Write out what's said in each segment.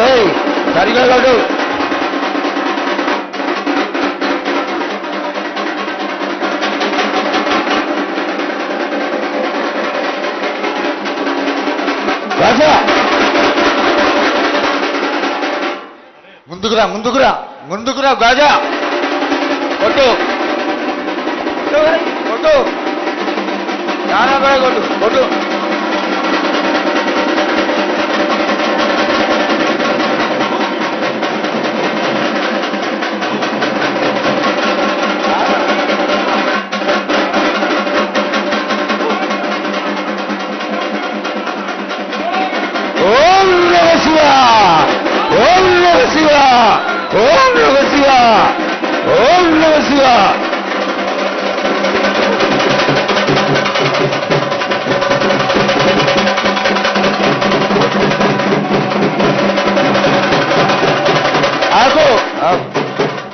ఓయ్ సరిగా కొట్టు. రాజా ముందుకురా ముందుకురా ముందుకురా గాజా కొట్టు కొట్టు చాలా కూడా కొట్టు కొట్టు. ఓం నమ శివ ఓం నమ శివ ఓం నమ శివ ఓం నమ శివ.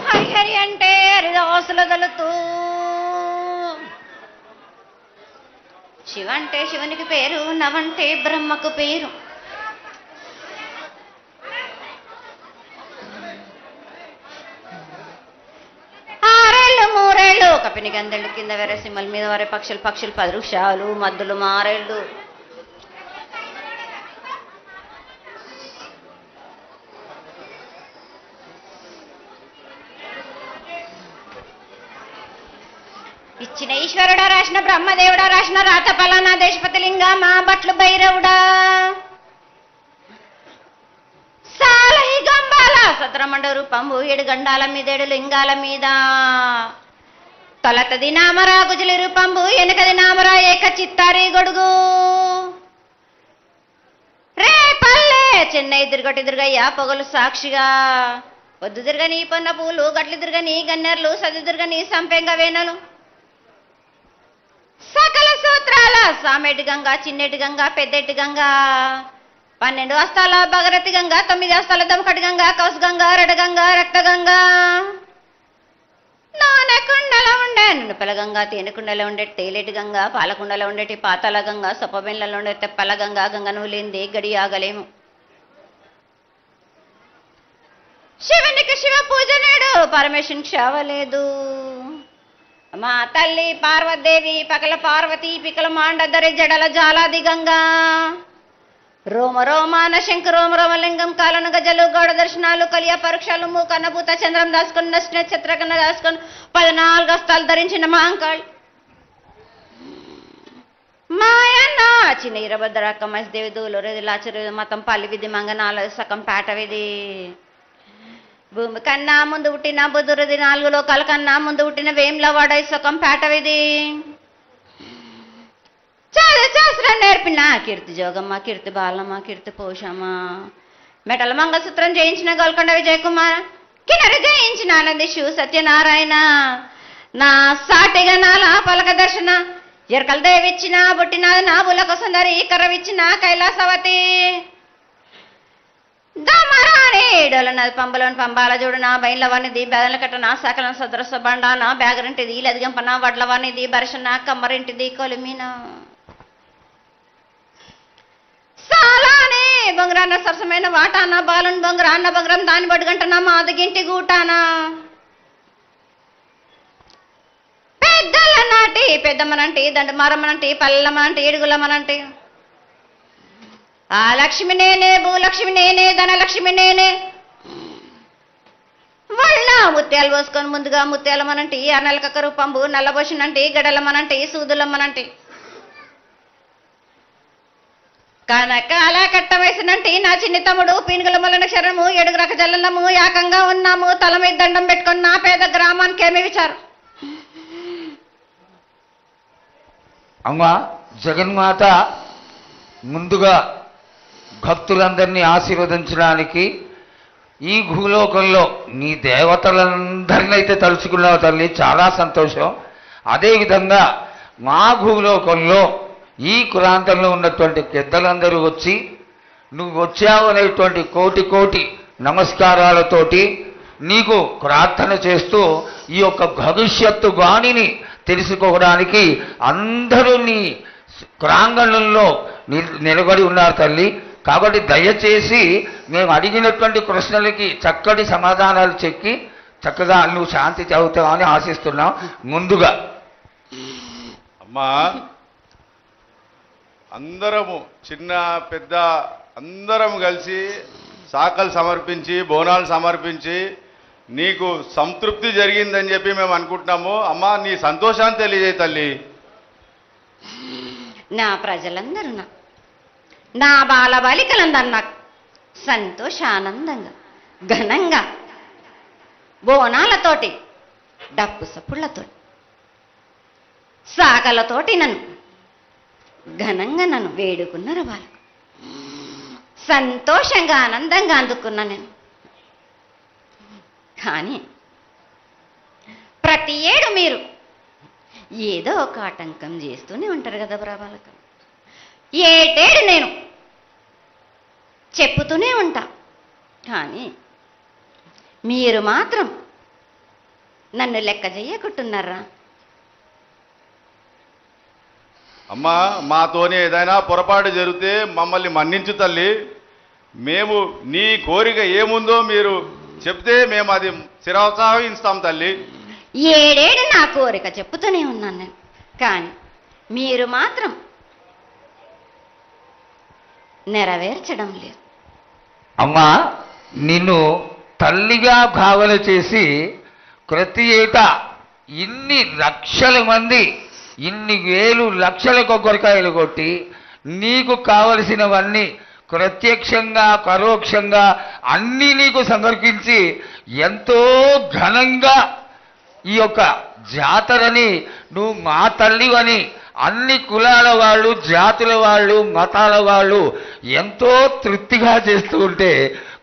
హరిహరి అంటే హరిదాసులు గలుతూ, శివ అంటే శివునికి పేరు, నవంటే బ్రహ్మకు పేరు. ఆరేళ్ళు మూరేళ్ళు కపిని గందెళ్ళు కింద వేరే సింహల మీద వరే పక్షులు 10 వృక్షాలు మద్దులు మారేళ్ళు. ఇచ్చిన ఈశ్వరుడా రాసిన బ్రహ్మదేవుడా రాసిన రాత పలానా దేశపతి లింగా మా బట్లు భైరవుడా సాలహి గంబాల సత్రమండ రూపంబు 7 గండాల మీద 7 లింగాల మీద తొలతది నామరా గుజలి రూపంబు వెనకది నామరా ఏక చిత్తారి గొడుగు రే పల్లె చెన్నై దిర్గొట్టి దిర్గయ్య పొగలు సాక్షిగా పొద్దు దిర్గని పొన్న పూలు గట్లు దిర్గని గన్నెర్లు సది దిర్గని సంపెంగ వేనలు సకల సూత్రాల సామెటి గంగా చిన్నెటి గంగా పెద్దెటి గంగా 12 హస్తాల భగరతి గంగా 9 హస్తాల దమకటి గంగా కౌసు గంగా రెడ గంగా రక్త గంగా నానకుండలో ఉండే నునుపల గంగా తేనెకుండలో ఉండే తేలేటి గంగా పాలకుండలో ఉండేటి పాతాల గంగా సొప్పబెండ్లలో ఉండే తెప్పల గంగా గంగను లేనిది గడి ఆగలేము. శివునికి శివ పూజ నేడు పరమేశ్వరునికి క్షావలేదు. మా తల్లి పార్వదేవి పకల పార్వతి పికల మాండదరి జడల జాలాది గంగా రోమ రోమాన శంకు రోమ రోమలింగం కాలను గజలు గౌడ దర్శనాలు కలియ పరీక్షలు మూకన్నభూత చంద్రం దాసుకొని నక్షత్రకన్న దాసుకొని 14 హస్తాలు ధరించిన మాంకాళ్ మాయన్న చిన్న ఇరభద్రక్క మసిదేవి దూలూరు లాచరు మతం పల్లి విధి మంగనాల సకం పేట విధి భూమి కన్నా ముందు పుట్టిన బుధురది 4 లోకాల కన్నా ముందు పుట్టిన వేములవాడ సుఖం పేటవిది శాస్త్రం నేర్పిన కీర్తి జోగమ్మ కీర్తి బాలమ్మ కీర్తి పోషమ్మ మెటల మంగళసూత్రం జయించిన గోల్కొండ విజయ్ కుమార్ కిన్నెర జయించిన ఆనందిషు సత్యనారాయణ నా సాటిగా నాల పలక దర్శన ఎరకల దేవిచ్చిన బుట్టినాది నా బులకు సుందరి కర్రవిచ్చిన కైలాసవతి దమరాణి డోలనది పంబలోని పంబాల చూడనా బయలవనిది బెదల కట్టన సకల సదరస బండాన బ్యాగరింటిది లదిగంపన వడ్లవనిది బరసన కమ్మరింటిది కొలిమిన సాలానే బొంగరాన్న సరసమైన వాటాన బాలుని బొంగరాన్న బొంగరం దాని బొడుగంటన మాదిగింటి గూటాన పెద్దల నాటి పెద్దమ్మనంటి దండమారమ్మనంటి పల్లెమ్మనంటి ఏడుగులమ్మనంటి ఆ లక్ష్మి నేనే భూలక్ష్మి నేనే ధనలక్ష్మి నేనే వాళ్ళ ముత్యాలు పోసుకొని ముందుగా ముత్యాలమ్మనంటి ఆ నెలకక్క రూపంబు నల్లబోసినంటి గడలమ్మనంటి సూదులమ్మనంటి కనక అలా కట్ట వేసినంటి నా చిన్ని తమ్ముడు పీనుగల మొలన శరణము 7 రక జల్లము ఏకంగా ఉన్నాము తల మీద దండం పెట్టుకొని నా పేద గ్రామానికి ఏమి విచారు. అమ్మా జగన్మాత ముందుగా భక్తులందరినీ ఆశీర్వదించడానికి ఈ భూలోకంలో నీ దేవతలందరినీ అయితే తలుచుకున్నావు తల్లి, చాలా సంతోషం. అదేవిధంగా మా భూలోకంలో ఈ కులాంతంలో ఉన్నటువంటి పెద్దలందరూ వచ్చి నువ్వు వచ్చావు అనేటువంటి కోటి నమస్కారాలతోటి నీకు ప్రార్థన చేస్తూ ఈ యొక్క భవిష్యత్తు వాణిని తెలుసుకోవడానికి అందరూ నీ ప్రాంగణంలో నిలబడి ఉన్నారు తల్లి. కాబట్టి దయచేసి మేము అడిగినటువంటి ప్రశ్నలకి చక్కటి సమాధానాలు చెక్కి చక్కగా నువ్వు శాంతి చదువుతావని ఆశిస్తున్నాం. ముందుగా అమ్మా, అందరము చిన్న పెద్ద అందరం కలిసి శాఖలు సమర్పించి బోనాలు సమర్పించి నీకు సంతృప్తి జరిగిందని చెప్పి మేము అనుకుంటున్నాము. అమ్మా, నీ సంతోషాన్ని తెలియజేయ తల్లి. నా ప్రజలందరూ నా బాలబాలికలందరూ నాకు సంతోషానందంగా ఘనంగా బోనాలతోటి డప్పు సప్పుళ్లతోటి శాఖలతోటి నన్ను ఘనంగా నన్ను వేడుకున్నారు. వాళ్ళు సంతోషంగా ఆనందంగా అందుకున్నా నేను. కానీ ప్రతి ఏడు మీరు ఏదో ఒక ఆటంకం చేస్తూనే ఉంటారు కదా బాలక. ఏటేడు నేను చెప్పుతూనే ఉంటా, కానీ మీరు మాత్రం నన్ను లెక్క చేయకుంటున్నారా? అమ్మా, మాతోనే ఏదైనా పొరపాటు జరిగితే మమ్మల్ని మన్నించు తల్లి. మేము నీ కోరిక ఏముందో మీరు చెప్తే మేము అది శిరోత్సాహిస్తాం తల్లి. ఏడేడు నా కోరిక చెప్పుతూనే ఉన్నాను నేను, కానీ మీరు మాత్రం నెరవేర్చడం లేదు. అమ్మా, నిన్ను తల్లిగా భావన చేసి ప్రతి ఏటా ఇన్ని లక్షల మంది ఇన్ని వేలు లక్షల కొబ్బరికాయలు కొట్టి నీకు కావలసినవన్నీ ప్రత్యక్షంగా పరోక్షంగా అన్నీ నీకు సమర్పించి ఎంతో ఘనంగా ఈ యొక్క జాతరని నువ్వు మా తల్లివని అన్ని కులాల వాళ్ళు, జాతుల వాళ్ళు, మతాల వాళ్ళు ఎంతో తృప్తిగా చేస్తూ ఉంటే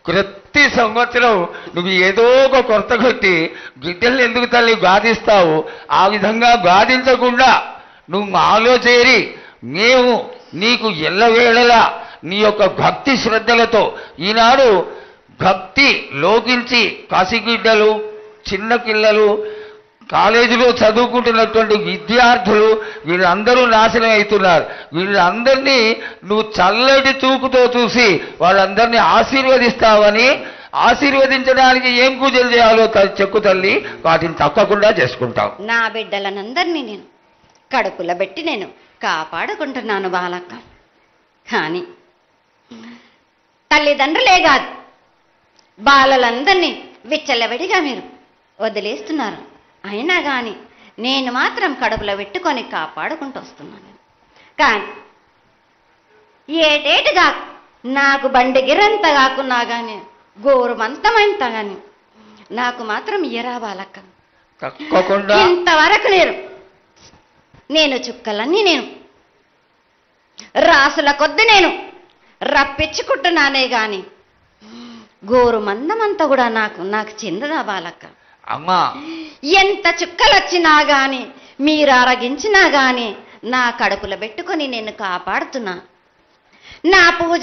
ప్రతి సంవత్సరం నువ్వు ఏదో ఒక కొరత కొట్టి బిడ్డల్ని ఎందుకు తల్లి బాధిస్తావు? ఆ విధంగా బాధించకుండా నువ్వు మాలో చేరి మేము నీకు ఎల్లవేళలా నీ యొక్క భక్తి శ్రద్ధలతో ఈనాడు భక్తి లోకించి కాశీగిడ్డలు, చిన్న పిల్లలు, కాలేజీలో చదువుకుంటున్నటువంటి విద్యార్థులు వీళ్ళందరూ నాశనం అవుతున్నారు. వీళ్ళందరినీ నువ్వు చల్లటి చూపుతో చూసి వాళ్ళందరినీ ఆశీర్వదిస్తావని, ఆశీర్వదించడానికి ఏం పూజలు చేయాలో చెక్కు తల్లి, వాటిని తప్పకుండా చేసుకుంటాం. నా బిడ్డలనందరినీ నేను కడుపుల పెట్టి నేను కాపాడుకుంటున్నాను బాలక్క. కానీ తల్లిదండ్రులే కాదు బాలలందరినీ విచ్చలవిడిగా మీరు వదిలేస్తున్నారు. అయినా కానీ నేను మాత్రం కడుపులో పెట్టుకొని కాపాడుకుంటూ వస్తున్నాను. కానీ ఏటేటుగా నాకు బండి గిరంత కాకున్నా కానీ గోరుమంతమంత కానీ నాకు మాత్రం ఇయ్యరా బాలక్క. తప్పకుండా ఇంతవరకు నేను చుక్కలన్నీ నేను రాసుల కొద్ది నేను రప్పించుకుంటున్నానే గాని గోరు మందమంతా కూడా నాకు చెందదా బాలక్క. అమ్మా, ఎంత చుక్కలు వచ్చినా గాని మీరు అరగించినా గాని నా కడుపులో పెట్టుకొని నేను కాపాడుతున్నా. నా పూజ